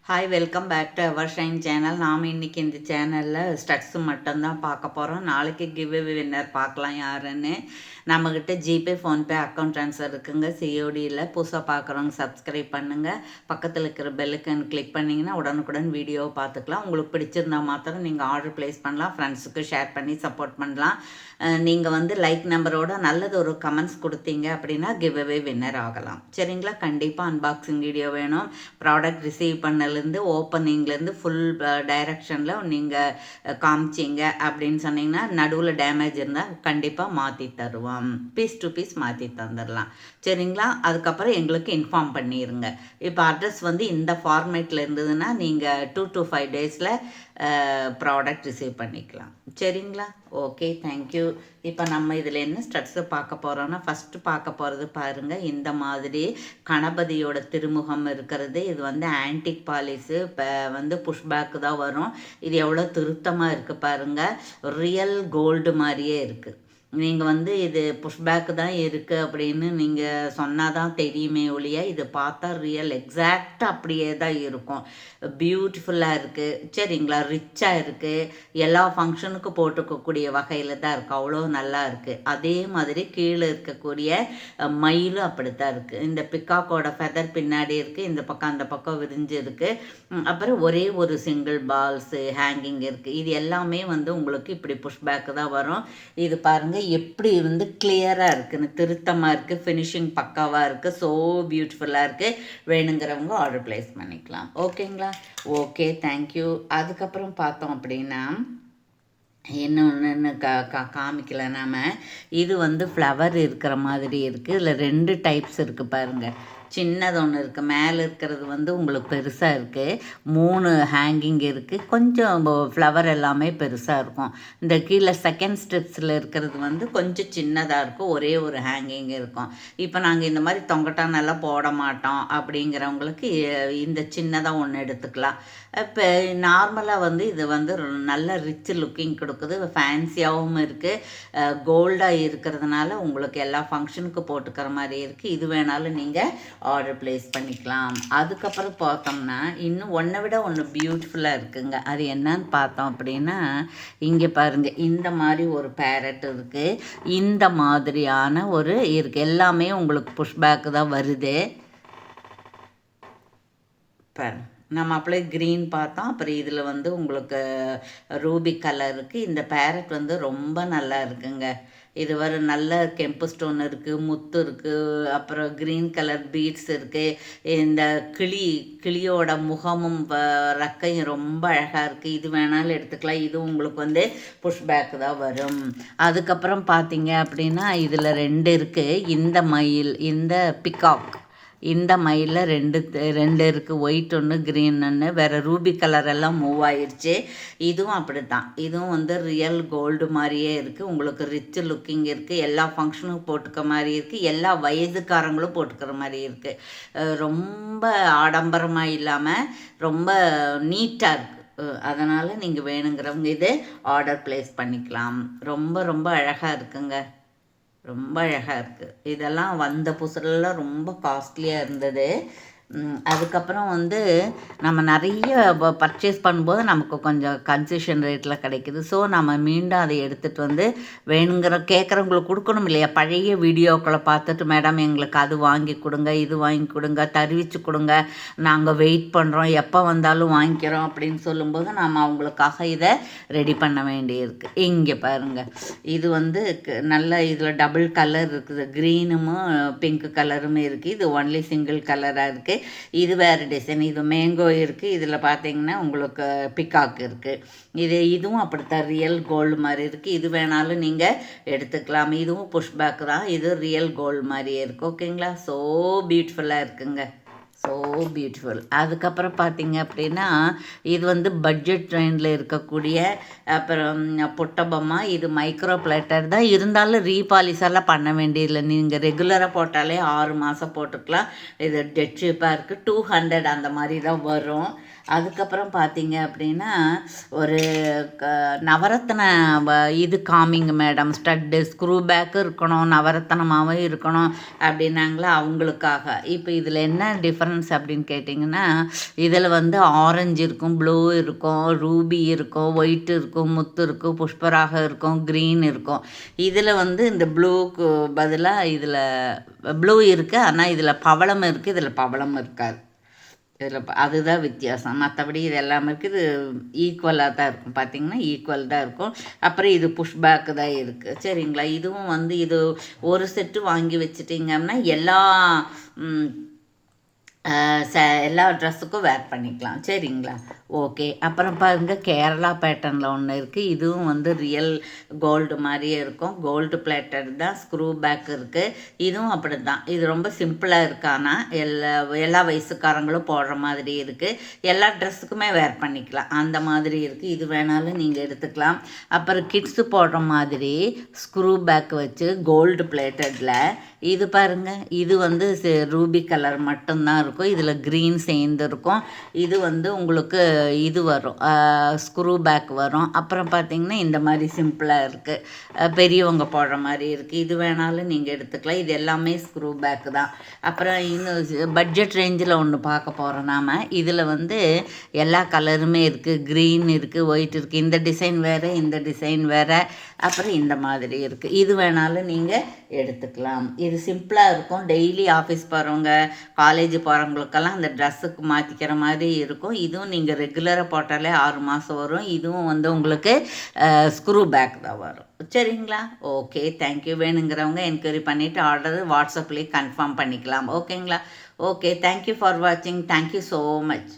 Hi, welcome back to our shine channel. நாம் இன்றைக்கி இந்த சேனலில் ஸ்டட்ஸு மட்டும்தான் பார்க்க போகிறோம். நாளைக்கு கிவ்அவே வின்னர் பார்க்கலாம் யாருன்னு. நம்மக்கிட்ட ஜிபே, ஃபோன்பே அக்கௌண்ட் ட்ரான்ஸ்ஃபர் இருக்குங்க. சிஓடியில் புதுசாக பார்க்குறவங்க சப்ஸ்கிரைப் பண்ணுங்கள். பக்கத்தில் இருக்கிற பெல்லுக்குன்னு கிளிக் பண்ணிங்கன்னா உடனுக்குடன் வீடியோவை பார்த்துக்கலாம். உங்களுக்கு பிடிச்சிருந்தா மாத்திரம் நீங்கள் ஆர்டர் ப்ளேஸ் பண்ணலாம். ஃப்ரெண்ட்ஸுக்கு ஷேர் பண்ணி சப்போர்ட் பண்ணலாம். நீங்கள் லைக் நம்பரோட நல்லது ஒரு கமெண்ட்ஸ் கொடுத்தீங்க அப்படின்னா கிவ்அவே வின்னர் ஆகலாம். சரிங்களா? கண்டிப்பாக அன்பாக்சிங் வீடியோ வேணும். ப்ராடக்ட் ரிசீவ் பண்ணலேருந்து ஓப்பனிங்லேருந்து ஃபுல் டைரக்ஷனில் நீங்கள் காமிச்சிங்க அப்படின்னு சொன்னீங்கன்னா நடுவில் டேமேஜ் இருந்தால் கண்டிப்பாக மாற்றி தருவோம். பீஸ் டு பீஸ் மாற்றி தந்துடலாம். சரிங்களா? அதுக்கப்புறம் எங்களுக்கு இன்ஃபார்ம் பண்ணிடுங்க. இப்போ அட்ரஸ் இந்த ஃபார்மேட்டில் இருந்ததுன்னா நீங்கள் 2 to 5 டேஸில் ப்ராடக்ட் ரிசீவ் பண்ணிக்கலாம். சரிங்களா? Okay, thank you. இப்போ நம்ம இதில் என்ன ஸ்டட்ஸு பார்க்க போகிறோன்னா, ஃபஸ்ட்டு பார்க்க போகிறது பாருங்கள். இந்த மாதிரி கணபதியோட திருமுகம் இருக்கிறது. இது ஆன்டிக் பாலிஸு. இப்போ புஷ்பேக்கு தான் வரும். இது எவ்வளோ திருத்தமாக இருக்குது பாருங்கள். ரியல் கோல்டு மாதிரியே இருக்குது. நீங்கள் இது புஷ்பேக்கு தான் இருக்குது அப்படின்னு நீங்கள் சொன்னால் தான் தெரியுமே ஒழிய, இது பார்த்தா ரியல் எக்ஸாக்டாக அப்படியே தான் இருக்கும். பியூட்டிஃபுல்லாக இருக்குது. சரிங்களா? ரிச்சாக இருக்குது. எல்லா ஃபங்க்ஷனுக்கு போட்டுக்கக்கூடிய வகையில் தான் இருக்குது. அவ்வளோ நல்லா இருக்குது. அதே மாதிரி கீழே இருக்கக்கூடிய மயிலும் அப்படித்தான் இருக்குது. இந்த பிக்காக்கோட ஃபெதர் பின்னாடி இருக்குது. இந்த பக்கம் அந்த பக்கம் விரிஞ்சு இருக்குது. அப்புறம் ஒரே ஒரு சிங்கிள் பால்ஸு ஹேங்கிங் இருக்குது. இது எல்லாமே உங்களுக்கு இப்படி புஷ்பேக்கு தான் வரும். இது பாருங்கள் எப்படி கிளியராக இருக்குன்னு, திருத்தமாக இருக்குது. ஃபினிஷிங் பக்காவாக இருக்குது. ஸோ பியூட்டிஃபுல்லாக இருக்குது. வேணுங்கிறவங்க ஆர்டர் ப்ளேஸ் பண்ணிக்கலாம். ஓகேங்களா? Okay, thank you. அதுக்கப்புறம் பார்த்தோம் அப்படின்னா இன்னொன்று காமிக்கல நாம். இது ஃப்ளவர் இருக்கிற மாதிரி இருக்குது. இதில் 2 டைப்ஸ் இருக்குது பாருங்கள். சின்னது ஒன்று இருக்குது. மேலே இருக்கிறது உங்களுக்கு பெருசாக இருக்குது. 3 ஹேங்கிங் இருக்குது. கொஞ்சம் ஃப்ளவர் எல்லாமே பெருசாக இருக்கும். இந்த கீழே செகண்ட் ஸ்டெப்ஸில் இருக்கிறது கொஞ்சம் சின்னதாக இருக்கும். ஒரே ஒரு ஹேங்கிங் இருக்கும். இப்போ நாங்கள் இந்த மாதிரி தொங்கட்டானெல்லாம் போட மாட்டோம் அப்படிங்கிறவங்களுக்கு இந்த சின்னதாக ஒன்று எடுத்துக்கலாம். இப்போ நார்மலாக இது நல்ல ரிச் லுக்கிங் கொடுக்குது. ஃபேன்சியாகவும் இருக்குது. கோல்டாக இருக்கிறதுனால உங்களுக்கு எல்லா ஃபங்க்ஷனுக்கு போட்டுக்கிற மாதிரி இருக்குது. இது வேணாலும் நீங்கள் ஆர்டர் ப்ளேஸ் பண்ணிக்கலாம். அதுக்கப்புறம் பார்த்தோம்னா இன்னும் ஒன்றை விட ஒன்று பியூட்டிஃபுல்லாக இருக்குங்க. அது என்னன்னு பார்த்தோம் அப்படின்னா, இங்கே பாருங்கள். இந்த மாதிரி ஒரு பேரட் இருக்குது. இந்த மாதிரியான ஒரு இருக்குது. எல்லாமே உங்களுக்கு புஷ்பேக்கு தான் வருது. பாருங்க, நம்ம அப்படியே க்ரீன் பார்த்தோம். அப்புறம் இதில் உங்களுக்கு ரூபி கலர் இருக்குது. இந்த பேரட் ரொம்ப நல்லா இருக்குங்க. இது நல்ல கெம்பு ஸ்டோன் இருக்குது, முத்து இருக்குது, அப்புறம் க்ரீன் கலர் பீட்ஸ் இருக்குது. இந்த கிளியோட முகமும் ரெக்கையும் ரொம்ப அழகாக இருக்குது. இது வேணாலும் எடுத்துக்கலாம். இது உங்களுக்கு புஷ்பேக்கு தான் வரும். அதுக்கப்புறம் பார்த்தீங்க அப்படின்னா இதில் 2 இருக்குது. இந்த மயில், இந்த பிகாக். இந்த மயிலில் 2 இருக்குது. ஒயிட் ஒன்று, க்ரீன் ஒன்று. வேறு ரூபி கலர் எல்லாம் மூவ் ஆயிடுச்சு. இதுவும் அப்படி தான். இதுவும் ரியல் கோல்டு மாதிரியே இருக்குது. உங்களுக்கு ரிச் லுக்கிங் இருக்குது. எல்லா ஃபங்க்ஷனுக்கும் போட்டுக்க மாதிரி இருக்குது. எல்லா வயதுக்காரங்களும் போட்டுக்கிற மாதிரி இருக்குது. ரொம்ப ஆடம்பரமாக இல்லாமல் ரொம்ப நீட்டாக இருக்குது. அதனால் நீங்கள் வேணுங்கிறவங்க இது ஆர்டர் ப்ளேஸ் பண்ணிக்கலாம். ரொம்ப ரொம்ப அழகாக இருக்குங்க. ரொம்ப அழகாக இருக்குது. இதெல்லாம் வந்த புதுசுலலாம் ரொம்ப காஸ்ட்லியாக இருந்தது. அதுக்கப்புறம் நம்ம நிறைய பர்ச்சேஸ் பண்ணும்போது நமக்கு கொஞ்சம் கன்செஷன் ரேட்டில் கிடைக்குது. ஸோ நம்ம மீண்டும் அதை எடுத்துகிட்டு வேணுங்கிற கேட்குறவங்களுக்கு கொடுக்கணும் இல்லையா? பழைய வீடியோக்களை பார்த்துட்டு, மேடம் எங்களுக்கு அது வாங்கி கொடுங்க, இது வாங்கி கொடுங்க, தருவிச்சு கொடுங்க, நாங்கள் வெயிட் பண்ணுறோம், எப்போ வந்தாலும் வாங்கிக்கிறோம் அப்படின்னு சொல்லும்போது நாம் அவங்களுக்காக இதை ரெடி பண்ண வேண்டியிருக்கு. இங்கே பாருங்கள். இது நல்ல இதில் டபுள் கலர் இருக்குது. க்ரீனும் பிங்க் கலருமே இருக்குது. இது ஒன்லி சிங்கிள் கலராக இருக்குது. இது வேறு டிசைன். இது மேங்கோ இருக்குது. இதில் பார்த்தீங்கன்னா உங்களுக்கு பிகாக் இருக்குது. இதுவும் அப்படித்தான் ரியல் கோல்டு மாதிரி இருக்குது. இது வேணாலும் நீங்கள் எடுத்துக்கலாம். இதுவும் புஷ்பேக் தான். இது ரியல் கோல்டு மாதிரியே இருக்குது. ஓகேங்களா? ஸோ பியூட்டிஃபுல்லாக இருக்குங்க. So beautiful. அதுக்கப்புறம் பார்த்தீங்க அப்படின்னா இது பட்ஜெட் ட்ரெயினில் இருக்கக்கூடிய அப்புறம் புட்டபொம்மா. இது மைக்ரோ பிளேட்டர் தான். இருந்தாலும் ரீபாலிஷெல்லாம் பண்ண வேண்டியதில்லை. நீங்கள் ரெகுலராக போட்டாலே 6 மாதம் போட்டுக்கலாம். இது டெட் ஷேப்பாக இருக்குது. 200 அந்த மாதிரி தான் வரும். அதுக்கப்புறம் பார்த்தீங்க அப்படின்னா ஒரு நவரத்ன இது காமிங்க மேடம். ஸ்டட்டு ஸ்க்ரூ பேக்கும் இருக்கணும், நவரத்னமாகவும் இருக்கணும் அப்படின்னாங்களா அவங்களுக்காக. இப்போ இதில் என்ன டிஃப்ரெண்ட் டிஃப்ரென்ஸ் அப்படின்னு கேட்டிங்கன்னா, இதில் வந்து ஆரஞ்சு இருக்கும், ப்ளூ இருக்கும், ரூபி இருக்கும், ஒயிட் இருக்கும், முத்து இருக்கும், புஷ்பராகம் இருக்கும், க்ரீன் இருக்கும். இதில் வந்து இந்த ப்ளூக்கு பதிலாக இதில் ப்ளூ இருக்குது, ஆனால் இதில் பவளம் இருக்குது, இதில் பவளம் இருக்காது. இதில் அதுதான் வித்தியாசம். மற்றபடி இது எல்லாமே இருக்குது. இது ஈக்குவலாக தான் இருக்கும். பார்த்திங்கன்னா ஈக்குவல் தான் இருக்கும். அப்புறம் இது புஷ் பேக்கு தான் இருக்குது. சரிங்களா? இதுவும் வந்து இது ஒரு செட்டு வாங்கி வச்சுட்டிங்கன்னா எல்லா எல்லா ட்ரெஸ்ஸுக்கும் வேர் பண்ணிக்கலாம். சரிங்களா? ஓகே. அப்புறம் பாருங்கள், கேரளா பேட்டர்னில் ஒன்று இருக்குது. இதுவும் வந்து ரியல் கோல்டு மாதிரியே இருக்கும். கோல்டு பிளேட்டட் தான், ஸ்க்ரூ பேக் இருக்குது. இதுவும் அப்படி தான். இது ரொம்ப சிம்பிளாக இருக்கு. ஆனால் எல்லா வயசுக்காரங்களும் போடுற மாதிரி இருக்குது. எல்லா ட்ரெஸ்ஸுக்குமே வேர் பண்ணிக்கலாம். அந்த மாதிரி இருக்குது. இது வேணாலும் நீங்கள் எடுத்துக்கலாம். அப்புறம் கிட்ஸு போடுற மாதிரி ஸ்க்ரூ பேக் வச்சு கோல்டு பிளேட்டடில் இது பாருங்கள். இது வந்து ரூபி கலர் மட்டும்தான் இருக்கும். இதில் க்ரீன் சேர்ந்துருக்கும். இது வந்து உங்களுக்கு இது வரும், ஸ்க்ரூ பேக் வரும். அப்புறம் பார்த்திங்கன்னா இந்த மாதிரி சிம்பிளாக இருக்குது, பெரியவங்க போடுற மாதிரி இருக்குது. இது வேணாலும் நீங்கள் எடுத்துக்கலாம். இது எல்லாமே ஸ்க்ரூ பேக்கு தான். அப்புறம் இன்னும் பட்ஜெட் ரேஞ்சில் ஒன்று பார்க்க போகிறோம் நாம். இதில் வந்து எல்லா கலருமே இருக்குது. க்ரீன் இருக்குது, ஒயிட் இருக்குது. இந்த டிசைன் வேறு, இந்த டிசைன் வேறு, அப்புறம் இந்த மாதிரி இருக்குது. இது வேணாலும் நீங்கள் எடுத்துக்கலாம். இது சிம்பிளாக இருக்கும். டெய்லி ஆஃபீஸ் போகிறவங்க, காலேஜ் போகிறவங்களுக்கெல்லாம் அந்த ட்ரெஸ்ஸுக்கு மாற்றிக்கிற மாதிரி இருக்கும். இதுவும் நீங்கள் ரெகுலராக போட்டாலே 6 மாதம் வரும். இதுவும் வந்து உங்களுக்கு ஸ்க்ரூ பேக் தான் வரும். சரிங்களா? Okay, thank you. வேணுங்கிறவங்க என்கொயரி பண்ணிவிட்டு ஆர்டர் வாட்ஸ்அப்லேயே கன்ஃபார்ம் பண்ணிக்கலாம். ஓகேங்களா? ஓகே, தேங்க்யூ ஃபார் வாட்சிங். Thank you so much.